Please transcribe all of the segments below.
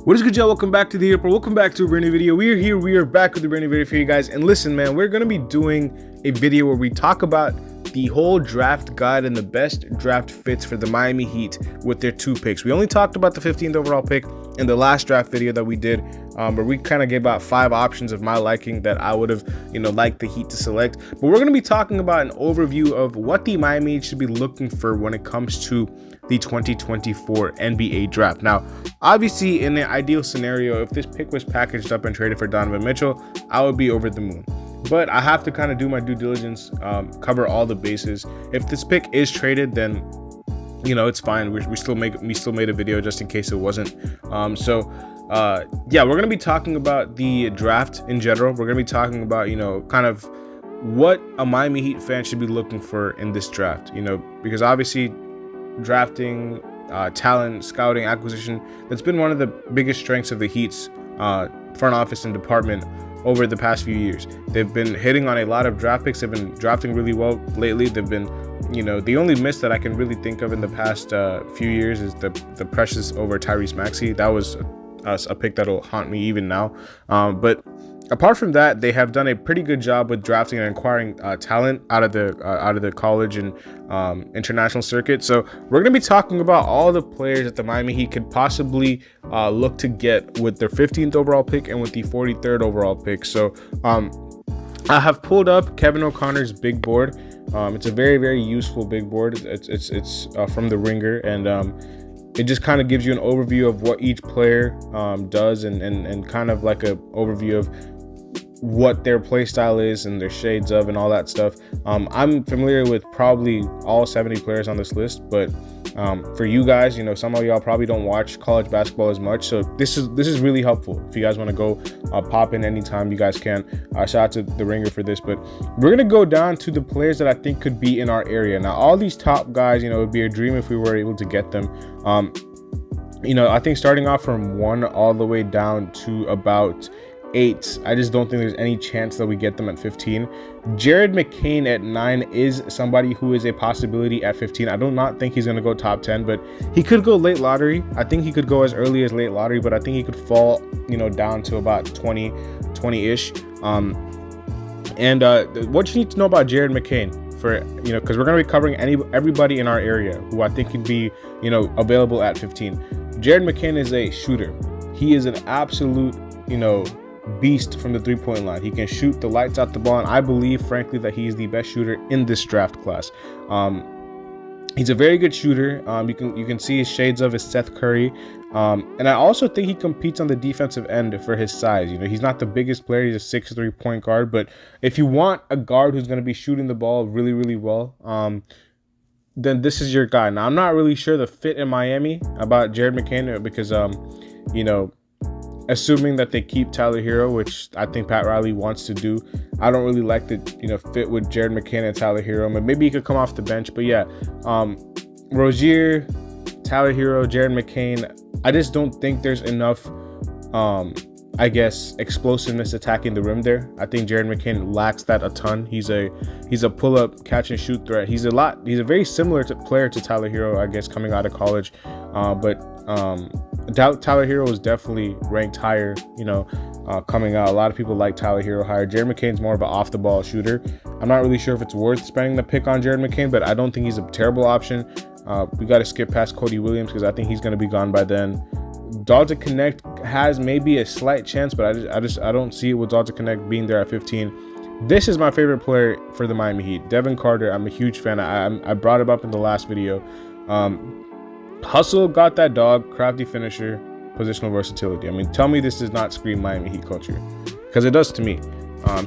What is good, y'all? Welcome back to the April. Welcome back to a brand new video. We are here. We are back with a brand new video for you guys. And listen, man, we're going to be doing a video where we talk about the whole draft guide and the best draft fits for the Miami Heat with their 2 picks. We only talked about the 15th overall pick in the last draft video that we did, where we kind of gave about 5 options of my liking that I would have, liked the Heat to select. But we're going to be talking about an overview of what the Miami Heat should be looking for when it comes to the 2024 NBA draft. Now, obviously, in the ideal scenario, if this pick was packaged up and traded for Donovan Mitchell, I would be over the moon. But I have to kind of do my due diligence, cover all the bases. If this pick is traded, then it's fine. We still made a video just in case it wasn't. Yeah, we're gonna be talking about the draft in general. We're gonna be talking about kind of what a Miami Heat fan should be looking for in this draft. Because obviously drafting, talent, scouting, acquisition, that's been one of the biggest strengths of the Heat's front office and department over the past few years. They've been hitting on a lot of draft picks. They've been drafting really well lately. They've been, the only miss that I can really think of in the past few years is the Precious over Tyrese Maxey. That was a pick that'll haunt me even now. But apart from that, they have done a pretty good job with drafting and acquiring talent out of the college and international circuit. So we're going to be talking about all the players that the Miami Heat could possibly look to get with their 15th overall pick and with the 43rd overall pick. So I have pulled up Kevin O'Connor's big board. It's a very, very useful big board. It's from the Ringer, and it just kind of gives you an overview of what each player does and kind of like a overview of what their play style is and their shades of and all that stuff. I'm familiar with probably all 70 players on this list, but for you guys, some of y'all probably don't watch college basketball as much, so this is really helpful if you guys want to go pop in anytime you guys can. Shout out to the Ringer for this. But we're gonna go down to the players that I think could be in our area. Now, all these top guys, it would be a dream if we were able to get them. I think starting off from 1 all the way down to about 8, I just don't think there's any chance that we get them at 15. Jared McCain at 9 is somebody who is a possibility at 15. I do not think he's going to go top 10, but he could go late lottery. I think he could go as early as late lottery, but I think he could fall, down to about 20-ish. And what you need to know about Jared McCain, for because we're going to be covering everybody in our area who I think could be available at 15. Jared McCain is a shooter. He is an absolute beast from the 3-point line. He can shoot the lights out the ball, and I believe frankly that he's the best shooter in this draft class. He's a very good shooter. You can see his shades of his Seth Curry, and I also think he competes on the defensive end for his size. He's not the biggest player. He's a 6'3" point guard, but if you want a guard who's going to be shooting the ball really, really well, then this is your guy. Now, I'm not really sure the fit in Miami about Jared McCain because assuming that they keep Tyler Hero, which I think Pat Riley wants to do, I don't really like the fit with Jared McCain and Tyler Hero. But maybe he could come off the bench. But yeah, Rozier, Tyler Hero, Jared McCain. I just don't think there's enough, explosiveness attacking the rim there. I think Jared McCain lacks that a ton. He's a pull-up catch and shoot threat. He's a very similar player to Tyler Hero, I guess, coming out of college. Tyler Hero is definitely ranked higher, coming out. A lot of people like Tyler Hero higher. Jared McCain's more of an off-the-ball shooter. I'm not really sure if it's worth spending the pick on Jared McCain, but I don't think he's a terrible option. We got to skip past Cody Williams because I think he's going to be gone by then. Dalton Connect has maybe a slight chance, but I don't see it with Dalton Connect being there at 15. This is my favorite player for the Miami Heat, Devin Carter. I'm a huge fan. I brought him up in the last video. Hustle, got that dog, crafty finisher, positional versatility. I mean, tell me this does not scream Miami Heat culture, because it does to me.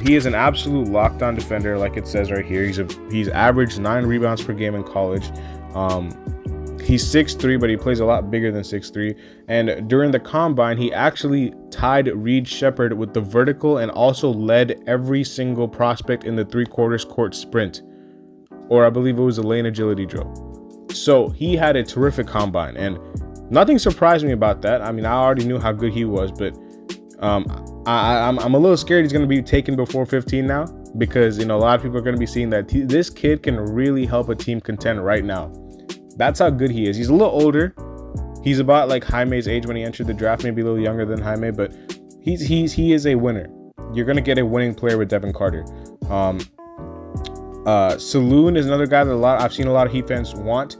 He is an absolute lockdown defender, like it says right here. He's averaged 9 rebounds per game in college. He's 6'3", but he plays a lot bigger than 6'3". And during the combine, he actually tied Reed Shepherd with the vertical and also led every single prospect in the 3/4 court sprint, or I believe it was a lane agility drill. So he had a terrific combine, and nothing surprised me about that. I mean, I already knew how good he was, but I'm a little scared he's going to be taken before 15 now, because a lot of people are going to be seeing that this kid can really help a team contend right now. That's how good he is. He's a little older, He's about like Jaime's age when he entered the draft, maybe a little younger than Jaime, but he is a winner. You're gonna get a winning player with Devin Carter. Saloon is another guy that I've seen a lot of Heat fans want.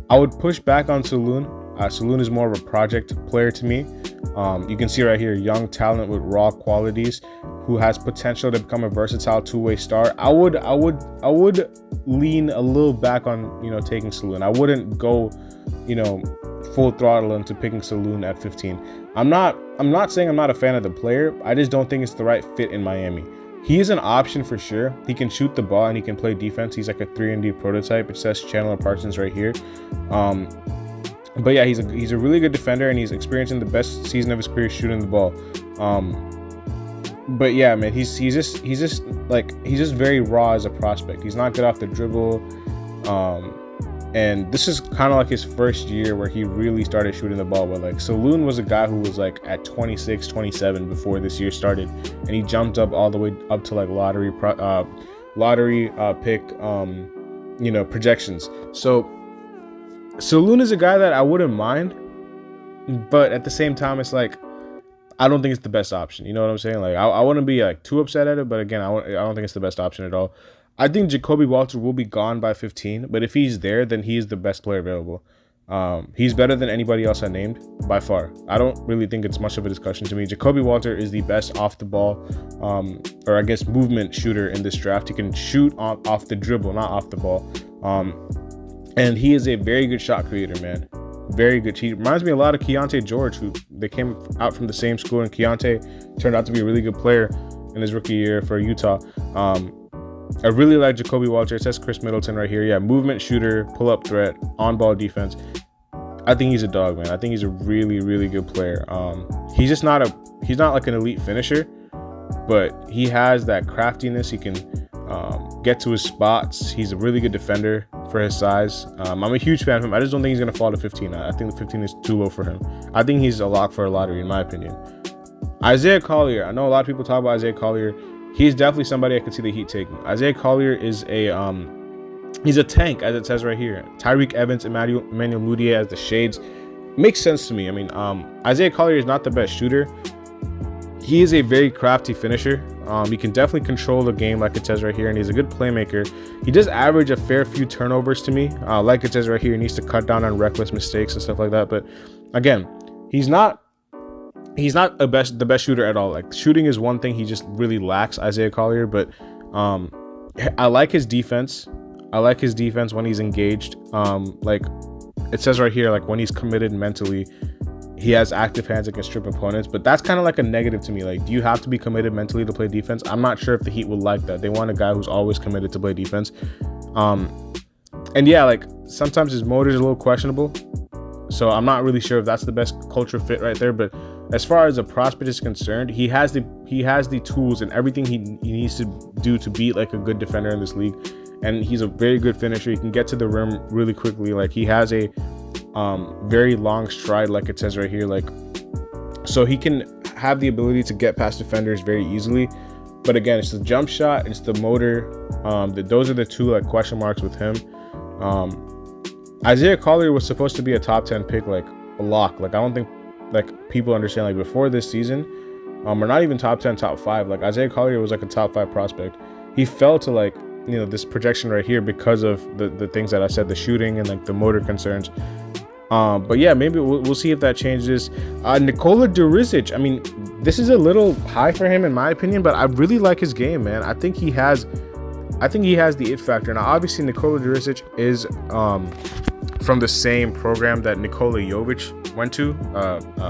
I would push back on Saloon. Saloon is more of a project player to me. You can see right here, young talent with raw qualities who has potential to become a versatile two-way star. I would lean a little back on, you know, taking Saloon. I wouldn't go, you know, full throttle into picking Saloon at 15. I'm not saying I'm not a fan of the player. I just don't think it's the right fit in Miami. He is an option for sure. He can shoot the ball and he can play defense. He's like a 3-and-D prototype. It says Chandler Parsons right here. But yeah, he's a really good defender, and he's experiencing the best season of his career shooting the ball. But yeah, man, he's just very raw as a prospect. He's not good off the dribble. And this is kind of like his first year where he really started shooting the ball. But like Saloon was a guy who was like at 26, 27 before this year started, and he jumped up all the way up to like lottery pick, you know, projections. So Saloon is a guy that I wouldn't mind, but at the same time, it's like I don't think it's the best option. You know what I'm saying? Like I wouldn't be like too upset at it, but again, I don't think it's the best option at all. I think Jacoby Walter will be gone by 15, but if he's there, then he's the best player available. He's better than anybody else I named by far. I don't really think it's much of a discussion to me. Jacoby Walter is the best off the ball, or I guess movement shooter in this draft. He can shoot off the dribble, not off the ball. And he is a very good shot creator, man. Very good. He reminds me a lot of Keontae George, who they came out from the same school, and Keontae turned out to be a really good player in his rookie year for Utah. I really like Jacoby Walter. It says Chris Middleton right here. Yeah, movement shooter, pull-up threat, on-ball defense. I think he's a dog, man. I think he's a really, really good player. He's not like an elite finisher, but he has that craftiness. He can get to his spots. He's a really good defender for his size. I'm a huge fan of him. I just don't think he's going to fall to 15. I think the 15 is too low for him. I think he's a lock for a lottery, in my opinion. Isaiah Collier. I know a lot of people talk about Isaiah Collier. He's definitely somebody I could see the Heat taking. Isaiah Collier is he's a tank, as it says right here. Tyreke Evans, Emmanuel Mudiay as the shades. Makes sense to me. I mean, Isaiah Collier is not the best shooter. He is a very crafty finisher. He can definitely control the game, like it says right here, and he's a good playmaker. He does average a fair few turnovers to me. Like it says right here, he needs to cut down on reckless mistakes and stuff like that. But again, he's not the best shooter at all. Like shooting is one thing he just really lacks, Isaiah Collier. But I like his defense. I like his defense when he's engaged. Like it says right here, like when he's committed mentally, he has active hands that can strip opponents. But that's kind of like a negative to me. Like, do you have to be committed mentally to play defense? I'm not sure if the Heat would like that. They want a guy who's always committed to play defense. And yeah, like sometimes his motor is a little questionable. So I'm not really sure if that's the best culture fit right there. But as far as a prospect is concerned, he has the tools and everything he needs to do to be like a good defender in this league. And he's a very good finisher. He can get to the rim really quickly. Like he has a very long stride, like it says right here. Like, so he can have the ability to get past defenders very easily. But again, it's the jump shot, it's the motor. Those are the two like question marks with him. Isaiah Collier was supposed to be a top 10 pick, like a lock. Like I don't think like people understand, like before this season, or not even top 10, top 5. Like Isaiah Collier was like a top 5 prospect. He fell to like, you know, this projection right here because of the things that I said, the shooting and like the motor concerns. But yeah, maybe we'll see if that changes. Nikola Durrisic, I mean, this is a little high for him in my opinion, but I really like his game, man. I think he has the it factor. Now, obviously, Nikola Durrisic is from the same program that Nikola Jovic went to,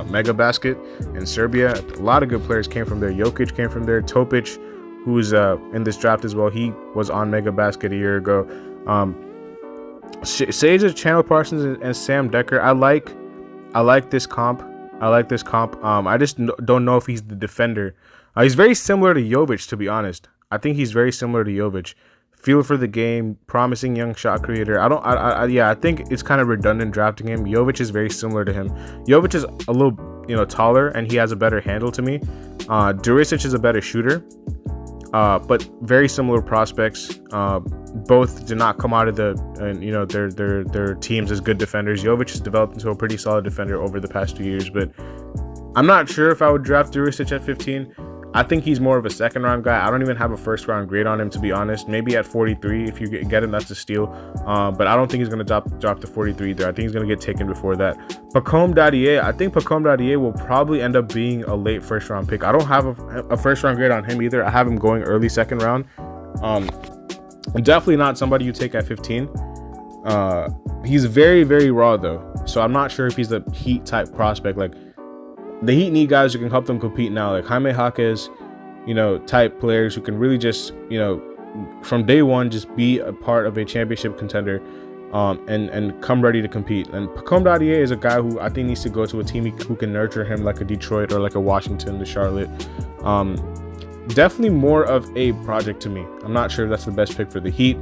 Mega Basket in Serbia. A lot of good players came from there. Jokic came from there. Topic, who's in this draft as well, he was on Mega Basket a year ago. Sage, Chandler Parsons, and Sam Dekker. I like this comp. I just don't know if he's the defender. He's very similar to Jovic, to be honest. I think he's very similar to Jovic. Feel for the game, promising young shot creator. I think it's kind of redundant drafting him. Jovic is very similar to him. Jovic is a little, taller, and he has a better handle to me. Durrisic is a better shooter. but very similar prospects. Both did not come out of their teams as good defenders. Jovic has developed into a pretty solid defender over the past 2 years, but I'm not sure if I would draft Durrisic at 15. I think he's more of a second round guy. I don't even have a first round grade on him, to be honest. Maybe at 43, if you get him, that's a steal. But I don't think he's going to drop to 43 there. I think he's going to get taken before that. I think Pacome will probably end up being a late first round pick. I don't have a first round grade on him either. I have him going early second round. Definitely not somebody you take at 15. He's very, very raw though. So I'm not sure if he's the Heat type prospect. Like, the Heat need guys who can help them compete now, like Jaime Jaquez, type players who can really just, from day one, just be a part of a championship contender, and come ready to compete. And Pacome is a guy who I think needs to go to a team who can nurture him, like a Detroit or like a Washington, the Charlotte. Definitely more of a project to me. I'm not sure if that's the best pick for the Heat.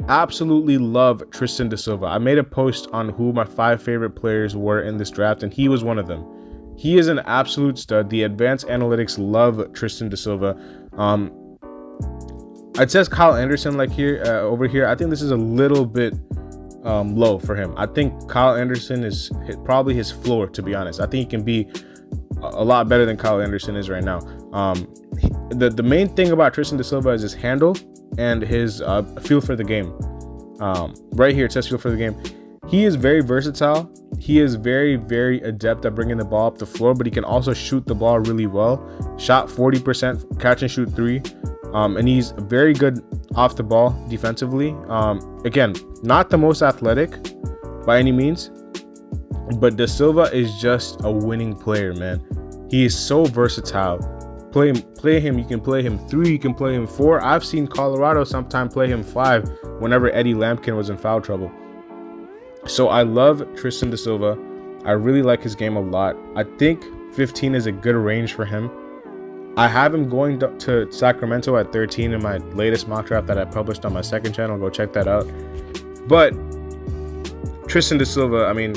Absolutely love Tristan DSilva. I made a post on who my 5 favorite players were in this draft, and he was one of them. He is an absolute stud. The advanced analytics love Tristan DSilva. It says Kyle Anderson over here. I think this is a little bit low for him. I think Kyle Anderson is probably his floor, to be honest. I think he can be a lot better than Kyle Anderson is right now. The main thing about Tristan DSilva is his handle and his feel for the game. Right here it says feel for the game. He is very versatile. He is very, very adept at bringing the ball up the floor, but he can also shoot the ball really well. Shot 40%, catch and shoot 3. And he's very good off the ball defensively. Again, not the most athletic by any means, but DSilva is just a winning player, man. He is so versatile. Play him. You can play him 3. You can play him 4. I've seen Colorado sometimes play him 5 whenever Eddie Lampkin was in foul trouble. So I love Tristan DSilva. I really like his game a lot. I think 15 is a good range for him. I have him going to Sacramento at 13 in my latest mock draft that I published on my second channel. Go check that out. But Tristan DSilva, I mean,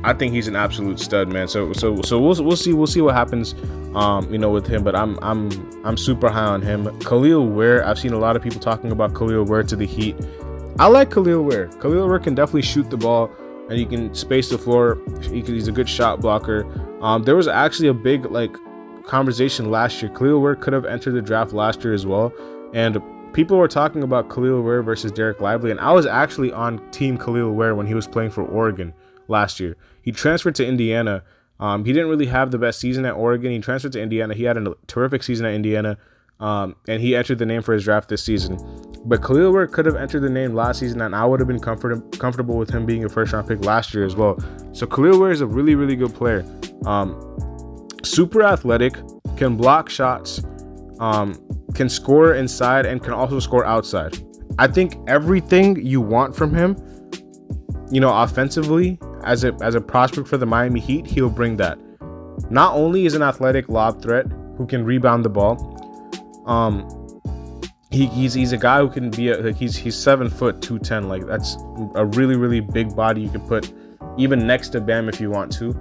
I think he's an absolute stud, man. So we'll see what happens, with him. But I'm super high on him. Collier Ware, I've seen a lot of people talking about Collier Ware to the Heat. I like Collier Ware. Collier Ware can definitely shoot the ball, and he can space the floor. He's a good shot blocker. There was actually a big conversation last year. Collier Ware could have entered the draft last year as well, and people were talking about Collier Ware versus Derek Lively, and I was actually on Team Collier Ware when he was playing for Oregon last year. He transferred to Indiana. He didn't really have the best season at Oregon. He transferred to Indiana. He had a terrific season at Indiana, and he entered the name for his draft this season. But Collier Ware could have entered the name last season, and I would have been comfortable with him being a first-round pick last year as well. So Collier Ware is a really, really good player. Super athletic, can block shots, can score inside, and can also score outside. I think everything you want from him, offensively, as a prospect for the Miami Heat, he'll bring that. Not only is an athletic lob threat who can rebound the ball, he's a guy who can be he's 7 foot 210. Like, that's a really, really big body you can put even next to Bam if you want to.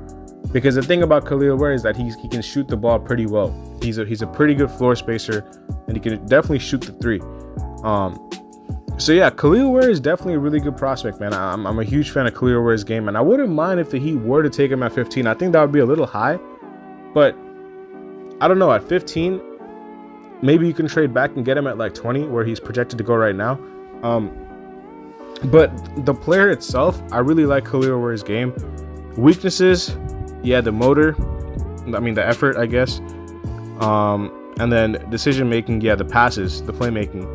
Because the thing about Collier Ware is that he can shoot the ball pretty well. He's a pretty good floor spacer, and he can definitely shoot the 3. So yeah, Collier Ware is definitely a really good prospect, man. I'm a huge fan of Collier Ware's game, and I wouldn't mind if the Heat were to take him at 15. I think that would be a little high, but I don't know. At 15, maybe you can trade back and get him at like 20, where he's projected to go right now. But the player itself, I really like Collier Ware's game. Weaknesses, yeah, the motor, the effort, I guess. And then decision making, yeah, the passes, the playmaking.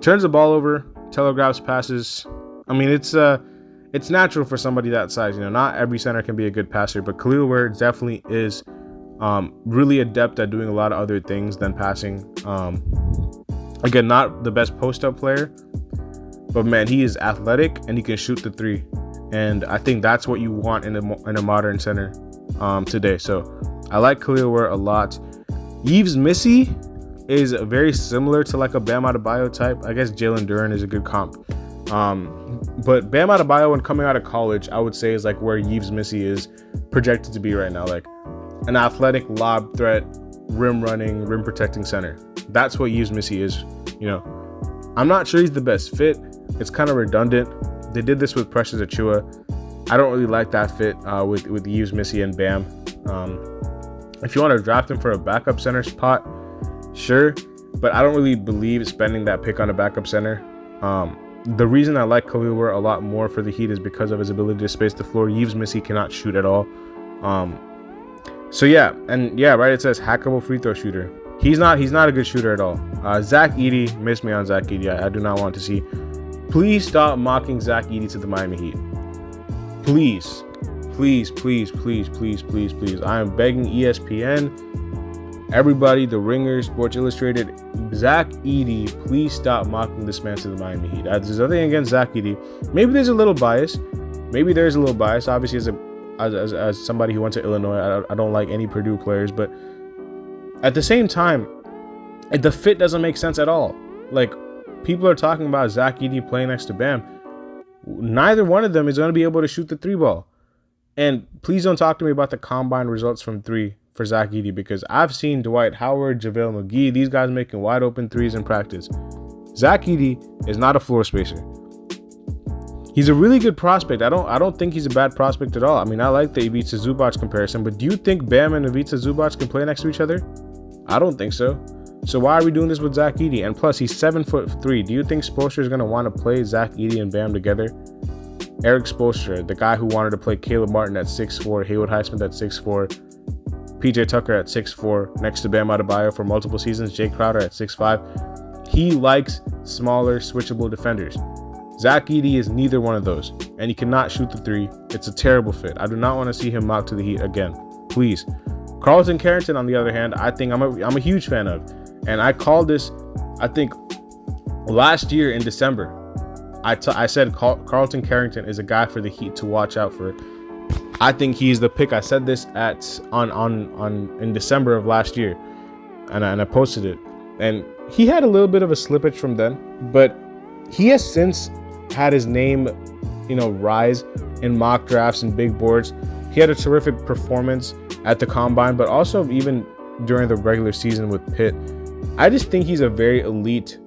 Turns the ball over, telegraphs passes. It's natural for somebody that size. Not every center can be a good passer, but Collier Ware definitely is really adept at doing a lot of other things than passing. Again, not the best post-up player, but man, he is athletic and he can shoot the 3. And I think that's what you want in a modern center today. So I like Collier Ware a lot. Yves Missy is very similar to like a Bam Adebayo type. I guess Jalen Duren is a good comp. But Bam Adebayo, when coming out of college, I would say is like where Yves Missy is projected to be right now. Like an athletic lob threat, rim running, rim protecting center. That's what Yves Missi is. You know, I'm not sure he's the best fit. It's kind of redundant. They did this with Precious Achiuwa. I don't really like that fit with Yves Missi and Bam. If you want to draft him for a backup center spot, sure, but I don't really believe spending that pick on a backup center. The reason I like Collier a lot more for the Heat is because of his ability to space the floor. Yves Missi cannot shoot at all. So yeah, and yeah, right. It says hackable free throw shooter. He's not a good shooter at all. Zach Edey, miss me on Zach Edey. I do not want to see. Please stop mocking Zach Edey to the Miami Heat. Please. I am begging ESPN, everybody, The Ringer, Sports Illustrated, Zach Edey, please stop mocking this man to the Miami Heat. There's nothing against Zach Edey. Maybe there's a little bias. Obviously, as somebody who went to Illinois, I don't like any Purdue players, but at the same time, the fit doesn't make sense at all. Like, people are talking about Zach Edey playing next to Bam. Neither one of them is going to be able to shoot the three ball. And please don't talk to me about the combine results from three for Zach Edey, because I've seen Dwight Howard, JaVale McGee, these guys making wide open threes in practice. Zach Edey is not a floor spacer. He's a really good prospect. I don't think he's a bad prospect at all. I mean, I like the Ivica Zubac comparison, but do you think Bam and Ivica Zubac can play next to each other? I don't think so. So why are we doing this with Zach Edey? And plus, he's 7'3". Do you think Spoelstra is going to want to play Zach Edey and Bam together? Eric Spoelstra, the guy who wanted to play Caleb Martin at 6'4", Haywood Highsmith at 6'4", PJ Tucker at 6'4", next to Bam Adebayo for multiple seasons, Jay Crowder at 6'5". He likes smaller, switchable defenders. Zach Edey is neither one of those, and he cannot shoot the three. It's a terrible fit. I do not want to see him mocked to the Heat again. Please. Carlton Caron, on the other hand, I think I'm a huge fan of. And I called this, I think, last year in December. I said Carlton Caron is a guy for the Heat to watch out for. I think he's the pick. I said this in December of last year, and I posted it. And he had a little bit of a slippage from then, but he has since had his name, rise in mock drafts and big boards. He had a terrific performance at the combine, but also even during the regular season with Pitt. I just think he's a very elite,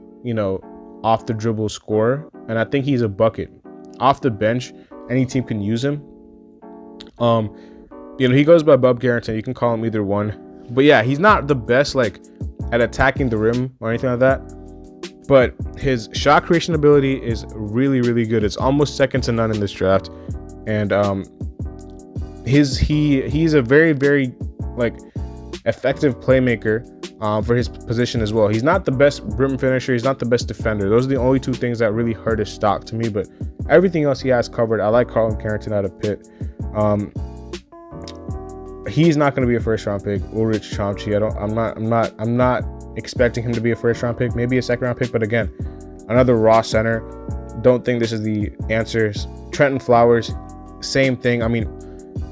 off the dribble scorer, and I think he's a bucket. Off the bench, any team can use him. He goes by Bub Guaranton. You can call him either one. But yeah, he's not the best at attacking the rim or anything like that. But his shot creation ability is really, really good. It's almost second to none in this draft. And he's a very, very effective playmaker for his position as well. He's not the best rim finisher. He's not the best defender. Those are the only two things that really hurt his stock to me. But everything else he has covered. I like Carlton Caron out of Pitt. He's not going to be a first round pick. Ulrich Chomchi. I'm not expecting him to be a first round pick. Maybe a second round pick. But again, another raw center. Don't think this is the answers. Trenton Flowers, same thing. I mean,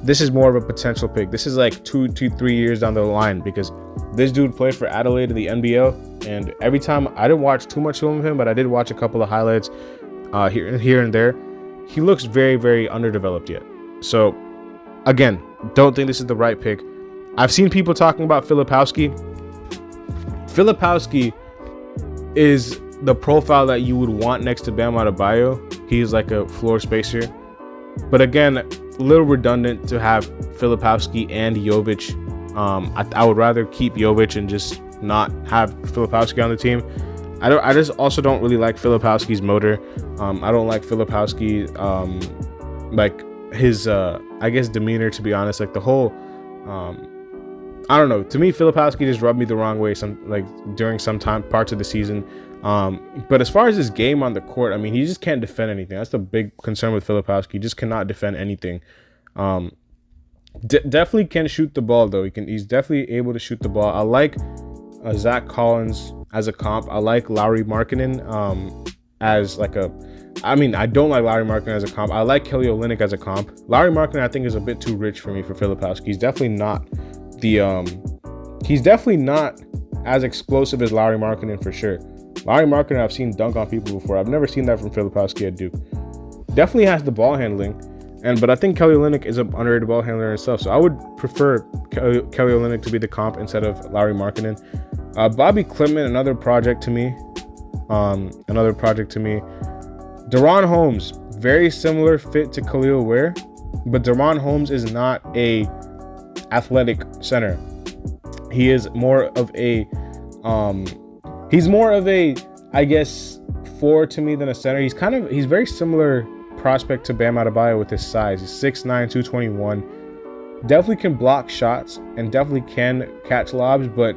this is more of a potential pick. This is 2-3 years down the line, because this dude played for Adelaide in the NBL, and every time, I didn't watch too much film of him, but I did watch a couple of highlights here and there. He looks very, very underdeveloped yet. So again, don't think this is the right pick. I've seen people talking about Filipowski. Filipowski is the profile that you would want next to Bam Adebayo. He's like a floor spacer. But again, a little redundant to have Filipowski and Jovic. I would rather keep Jovic and just not have Filipowski on the team. I just also don't really like Filipowski's motor. I don't like Filipowski, his I guess demeanor, to be honest. The whole I don't know. To me, Filipowski just rubbed me the wrong way during some parts of the season. But as far as his game on the court, I mean, he just can't defend anything. That's the big concern with Filipowski. He just cannot defend anything. Definitely can shoot the ball though. He's definitely able to shoot the ball. I like Zach Collins as a comp. I like Lauri Markkanen as I don't like Lauri Markkanen as a comp. I like Kelly Olynyk as a comp. Lauri Markkanen, I think, is a bit too rich for me for Filipowski. He's definitely not as explosive as Lauri Markkanen for sure. Lauri Markkanen, I've seen dunk on people before. I've never seen that from Filipowski at Duke. Definitely has the ball handling, but I think Kelly Olynyk is an underrated ball handler himself. So I would prefer Kelly Olynyk to be the comp instead of Lauri Markkanen. Bobby Clement, another project to me. Duron Holmes, very similar fit to Collier Ware, but Duron Holmes is not a athletic center. He is more of a I guess, forward to me than a center. He's very similar prospect to Bam Adebayo with his size. He's 6'9", 221. Definitely can block shots and definitely can catch lobs, but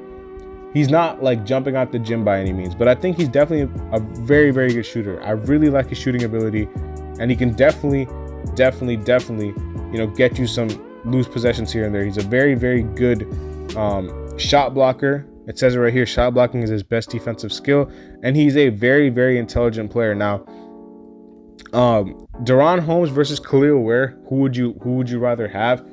he's not like jumping out the gym by any means. But I think he's definitely a very, very good shooter. I really like his shooting ability, and he can definitely, get you some loose possessions here and there. He's a very, very good shot blocker. It says it right here, shot blocking is his best defensive skill, and he's a very, very intelligent player. Now, Duron Holmes versus Collier Ware, who would you rather have?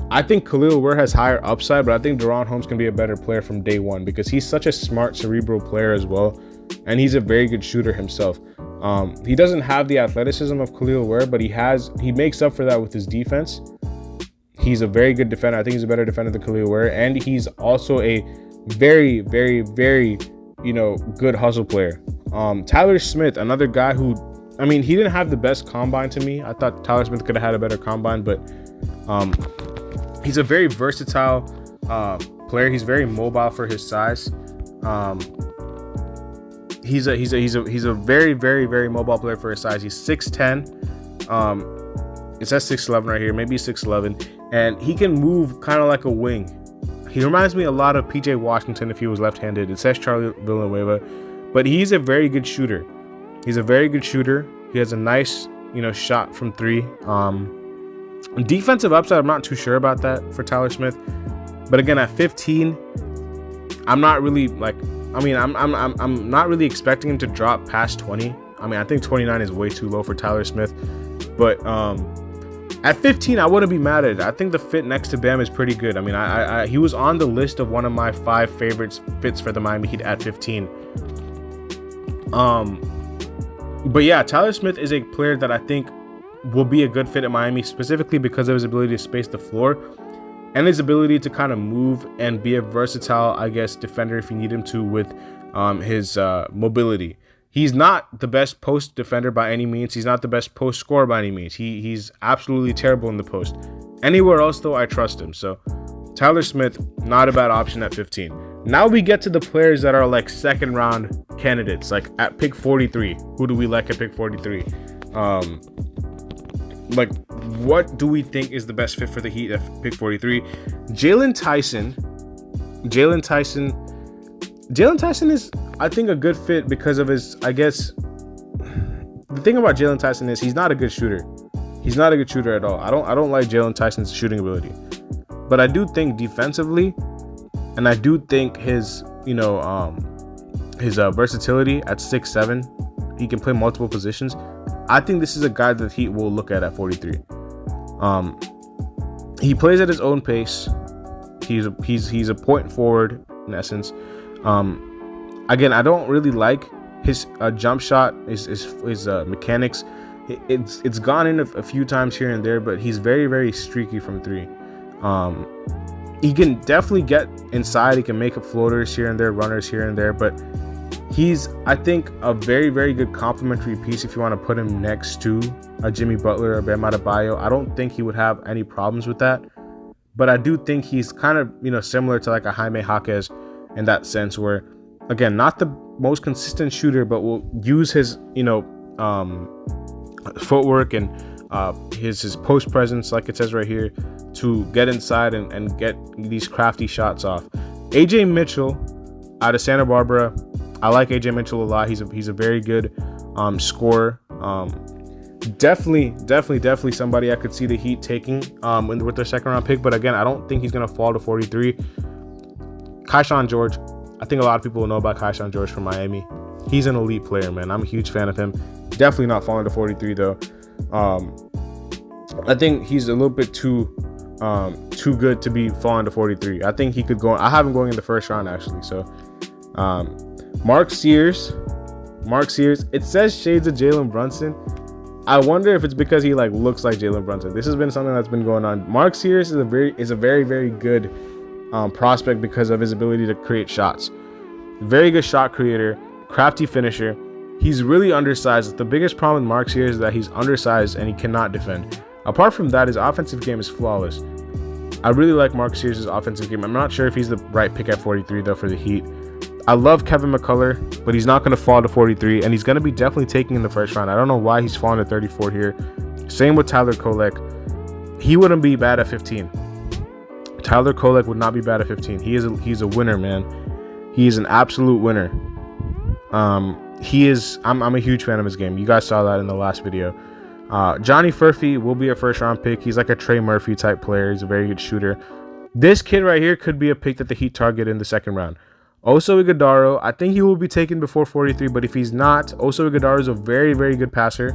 I think Collier Ware has higher upside, but I think Duron Holmes can be a better player from day one because he's such a smart, cerebral player as well, and he's a very good shooter himself. He doesn't have the athleticism of Collier Ware, but he makes up for that with his defense. He's a very good defender. I think he's a better defender than Collier Ware, and he's also a very, very, very, good hustle player. Tyler Smith, another guy who, he didn't have the best combine to me. I thought Tyler Smith could have had a better combine, but he's a very versatile player. He's very mobile for his size. He's a very, very, very mobile player for his size. He's 6'10". It says 6'11" right here. Maybe 6'11", and he can move kind of like a wing. He reminds me a lot of PJ Washington if he was left-handed. It says Charlie Villanueva, but he's a very good shooter. He has a nice, shot from three. Defensive upside, I'm not too sure about that for Tyler Smith. But again, at 15, I'm not really I'm not really expecting him to drop past 20. I think 29 is way too low for Tyler Smith. But at 15, I wouldn't be mad at it. I think the fit next to Bam is pretty good. He was on the list of one of my 5 favorites fits for the Miami Heat at 15. But yeah, Tyler Smith is a player that I think will be a good fit at Miami, specifically because of his ability to space the floor and his ability to kind of move and be a versatile, I guess, defender if you need him to with his mobility. He's not the best post defender by any means. He's not the best post scorer by any means. He's absolutely terrible in the post. Anywhere else, though, I trust him. So Tyler Smith, not a bad option at 15. Now we get to the players that are like second round candidates, like at pick 43. Who do we like at pick 43? What do we think is the best fit for the Heat at pick 43? Jaylen Tyson is, I think, a good fit because of his, I guess, the thing about Jaylen Tyson is he's not a good shooter. He's not a good shooter at all. I don't like Jaylen Tyson's shooting ability. But I do think defensively, and I do think his versatility at 6'7", he can play multiple positions. I think this is a guy that the Heat will look at 43. He plays at his own pace. He's a point forward in essence. Again, I don't really like his jump shot, his mechanics. It's gone in a few times here and there, but he's very, very streaky from three. He can definitely get inside. He can make up floaters here and there, runners here and there, but he's, I think, a very, very good complementary piece if you want to put him next to a Jimmy Butler or Bam Adebayo. I don't think he would have any problems with that, but I do think he's kind of, similar to like a Jaime Jaquez in that sense, where, again, not the most consistent shooter, but will use his, footwork and his post presence, like it says right here, to get inside and get these crafty shots off. AJ Mitchell out of Santa Barbara. I like AJ Mitchell a lot. He's a very good scorer. Definitely somebody I could see the Heat taking with their second round pick. But again, I don't think he's gonna fall to 43. Kaishan George. I think a lot of people will know about Kaishan George from Miami. He's an elite player, man. I'm a huge fan of him. Definitely not falling to 43 though. I think he's a little bit too good to be falling to 43. I think he could go. I have him going in the first round actually. So Mark Sears. It says shades of Jalen Brunson. I wonder if it's because he looks like Jalen Brunson. This has been something that's been going on. Mark Sears is a very, very good prospect because of his ability to create shots. Very good shot creator, crafty finisher. He's really undersized. The biggest problem with Marks here is that he's undersized and he cannot defend. Apart from that, his offensive game is flawless. I really like Marcus Sears' offensive game. I'm not sure if he's the right pick at 43 though for the Heat. I love Kevin McCullough, but he's not going to fall to 43, and he's going to be definitely taking in the first round. I don't know why he's falling to 34 here. Same with Tyler Kolek. He wouldn't be bad at 15. Tyler Kolek would not be bad at 15. He's a winner, man. He is an absolute winner. I'm a huge fan of his game. You guys saw that in the last video. Johnny Furphy will be a first round pick. He's like a Trey Murphy type player. He's a very good shooter. This kid right here could be a pick that the Heat target in the second round. Oso Adebayo, I think he will be taken before 43, but if he's not, Oso Adebayo is a very, very good passer,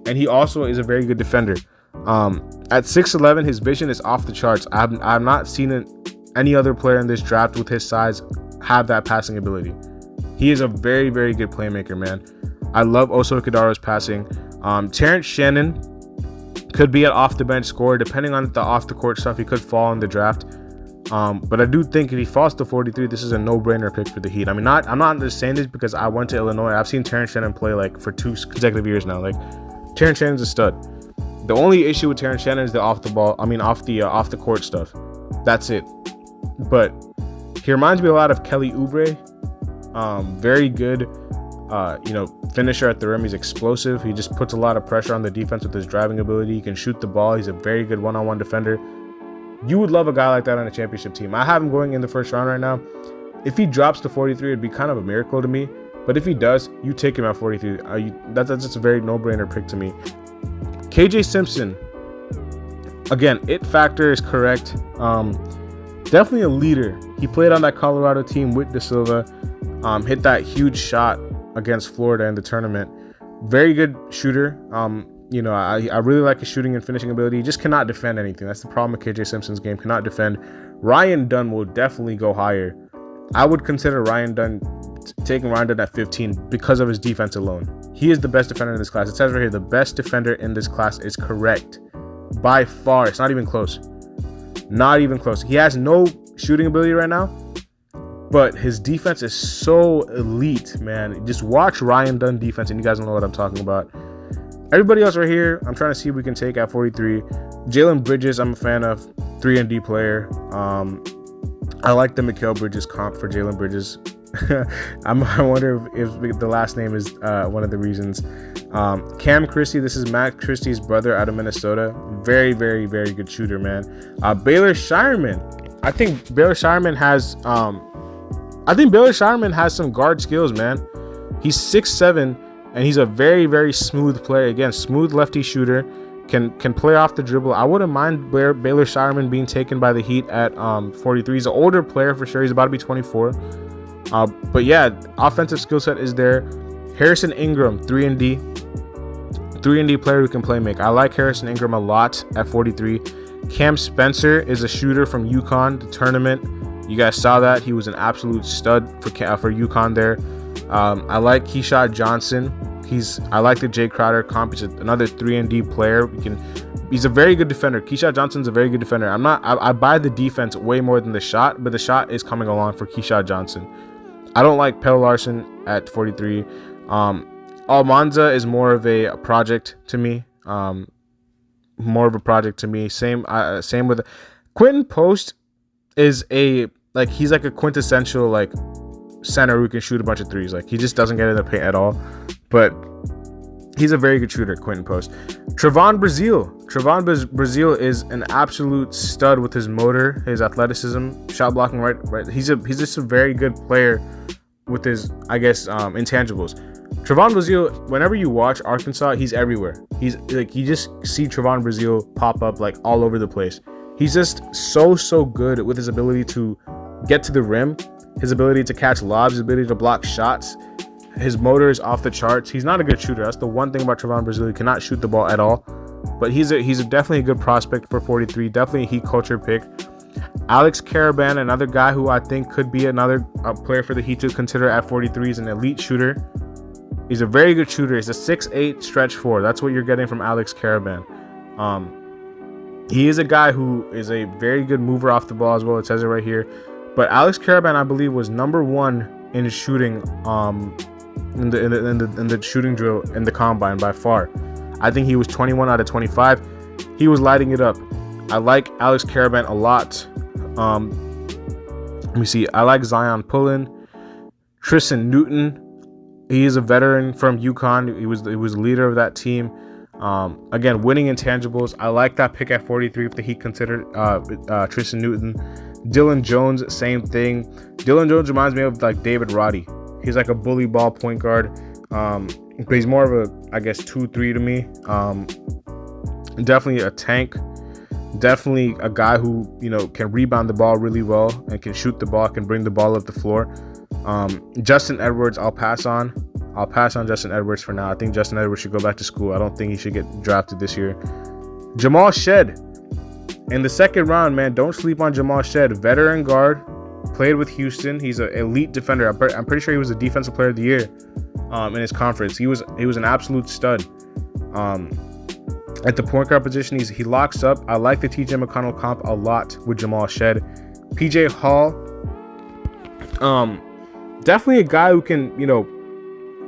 and he also is a very good defender. At 6'11", his vision is off the charts. I've not seen any other player in this draft with his size have that passing ability. He is a very, very good playmaker, man. I love Oso Adebayo's passing. Teran Shannon could be an off-the-bench scorer. Depending on the off-the-court stuff, he could fall in the draft. But I do think if he falls to 43, this is a no-brainer pick for the Heat. I mean, I'm not just saying this because I went to Illinois. I've seen Teran Shannon play like for 2 consecutive years now. Like, Teran Shannon's a stud. The only issue with Teran Shannon is the off the court stuff. That's it. But he reminds me a lot of Kelly Oubre. Very good, finisher at the rim. He's explosive. He just puts a lot of pressure on the defense with his driving ability. He can shoot the ball. He's a very good one-on-one defender. You would love a guy like that on a championship team. I have him going in the first round right now. If he drops to 43, it'd be kind of a miracle to me. But if he does, you take him at 43. That's just a very no-brainer pick to me. KJ Simpson. Again, it factor is correct. Definitely a leader. He played on that Colorado team with DSilva. Hit that huge shot against Florida in the tournament. Very good shooter. I really like his shooting and finishing ability. He just cannot defend anything. That's the problem with KJ Simpson's game. Cannot defend. Ryan Dunn will definitely go higher. I would consider taking Ryan Dunn at 15 because of his defense alone. He is the best defender in this class. It says right here, the best defender in this class is correct. By far. It's not even close. Not even close. He has no shooting ability right now, but his defense is so elite, man. Just watch Ryan Dunn defense and you guys know what I'm talking about. Everybody else right here, I'm trying to see if we can take at 43. Jaylen Bridges, I'm a fan of. 3-and-D player. I like the Mikal Bridges comp for Jaylen Bridges. I wonder if the last name is one of the reasons. Cam Christie, this is Matt Christie's brother out of Minnesota. Very, very, very good shooter, man. Baylor Shireman. I think Baylor Shireman has some guard skills, man. He's 6'7", and he's a very, very smooth player. Again, smooth lefty shooter. Can play off the dribble. I wouldn't mind Baylor Shireman being taken by the Heat at 43. He's an older player for sure. He's about to be 24. But yeah, offensive skill set is there. Harrison Ingram, 3-and-D. 3-and-D player who can play make. I like Harrison Ingram a lot at 43. Cam Spencer is a shooter from UConn, the tournament. You guys saw that. He was an absolute stud for UConn there. I like Keyshawn Johnson. I like the Jay Crowder comp. He's another 3-and-D player. He's a very good defender. Keyshawn Johnson's a very good defender. I buy the defense way more than the shot, but the shot is coming along for Keyshawn Johnson. I don't like Pelle Larsson at 43. Almanza is more of a project to me. Same with Quinton Post is he's like a quintessential center who can shoot a bunch of threes. He just doesn't get in the paint at all. But he's a very good shooter, Quinton Post. Trevon Brazile is an absolute stud with his motor, his athleticism, shot blocking right. He's just a very good player with his, intangibles. Trevon Brazile, whenever you watch Arkansas, he's everywhere. You just see Trevon Brazile pop up all over the place. He's just so good with his ability to get to the rim, his ability to catch lobs, his ability to block shots. His motor is off the charts. He's not a good shooter. That's the one thing about Trevon Brazile. He cannot shoot the ball at all. But he's definitely a good prospect for 43. Definitely a Heat culture pick. Alex Caravan, another guy who I think could be another player for the Heat to consider at 43. He's an elite shooter. He's a very good shooter. He's a 6'8" stretch 4. That's what you're getting from Alex Caravan. He is a guy who is a very good mover off the ball as well. It says it right here. But Alex Caravan, I believe, was number 1 in shooting in the shooting drill in the combine by far. I think he was 21 out of 25. He was lighting it up. I like Alex Caravan a lot. Let me see. I like Zion Pullen. Tristan Newton. He is a veteran from UConn. He was the leader of that team. Again, winning intangibles. I like that pick at 43 if the Heat considered Tristan Newton. Dylan Jones, same thing. Dylan Jones reminds me of like David Roddy. He's like a bully ball point guard. But he's more of a, I guess, 2-3 to me. Definitely a tank. Definitely a guy who, can rebound the ball really well and can shoot the ball, can bring the ball up the floor. Justin Edwards, I'll pass on Justin Edwards for now. I think Justin Edwards should go back to school. I don't think he should get drafted this year. Jamal Shed in the second round, man. Don't sleep on Jamal Shed. Veteran guard, played with Houston. He's an elite defender. I'm pretty sure he was a defensive player of the year in his conference. He was an absolute stud. At the point guard position, he locks up. I like the TJ McConnell comp a lot with Jamal Shed. PJ Hall, definitely a guy who can,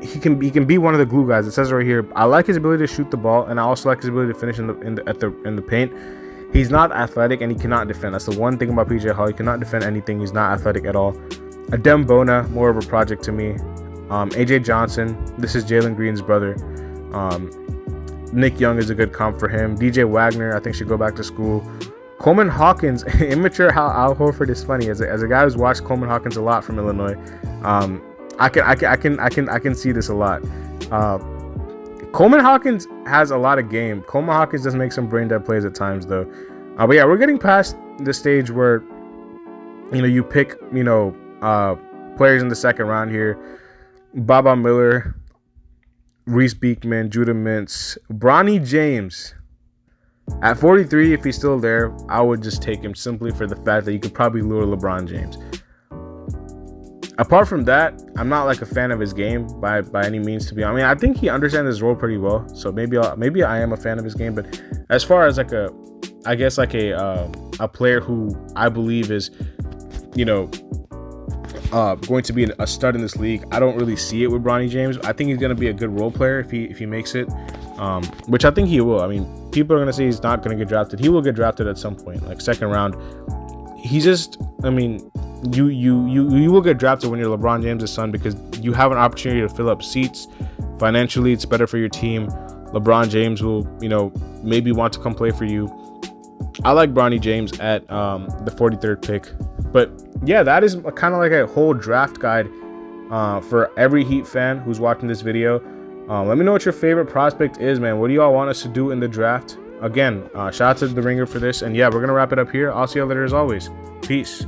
he can be one of the glue guys. It says right here. I like his ability to shoot the ball, and I also like his ability to finish in the paint. He's not athletic, and he cannot defend. That's the one thing about PJ Hall. He cannot defend anything. He's not athletic at all. Adem Bona, more of a project to me. AJ Johnson. This is Jalen Green's brother. Nick Young is a good comp for him. DJ Wagner, I think, should go back to school. Coleman Hawkins, immature Al Horford is funny. As a guy who's watched Coleman Hawkins a lot from Illinois, I can see this a lot. Coleman Hawkins has a lot of game. Coleman Hawkins does make some brain dead plays at times, though. But yeah, we're getting past the stage where you pick players in the second round here. Baba Miller, Reese Beekman, Judah Mintz, Bronny James. At 43, if he's still there, I would just take him simply for the fact that you could probably lure LeBron James. Apart from that, I'm not like a fan of his game by any means, to be honest. I mean, I think he understands his role pretty well, so maybe I am a fan of his game. But as far as like a player who I believe is, going to be a stud in this league, I don't really see it with Bronny James. I think he's going to be a good role player if he makes it, which I think he will. I mean, people are going to say he's not going to get drafted. He will get drafted at some point, like second round. He's just, you will get drafted when you're LeBron James' son, because you have an opportunity to fill up seats. Financially, it's better for your team. LeBron James will, maybe want to come play for you. I like Bronny James at the 43rd pick. But yeah, that is kind of like a whole draft guide for every Heat fan who's watching this video. Let me know what your favorite prospect is, man. What do y'all want us to do in the draft? Again, shout out to The Ringer for this. And yeah, we're going to wrap it up here. I'll see you later as always. Peace.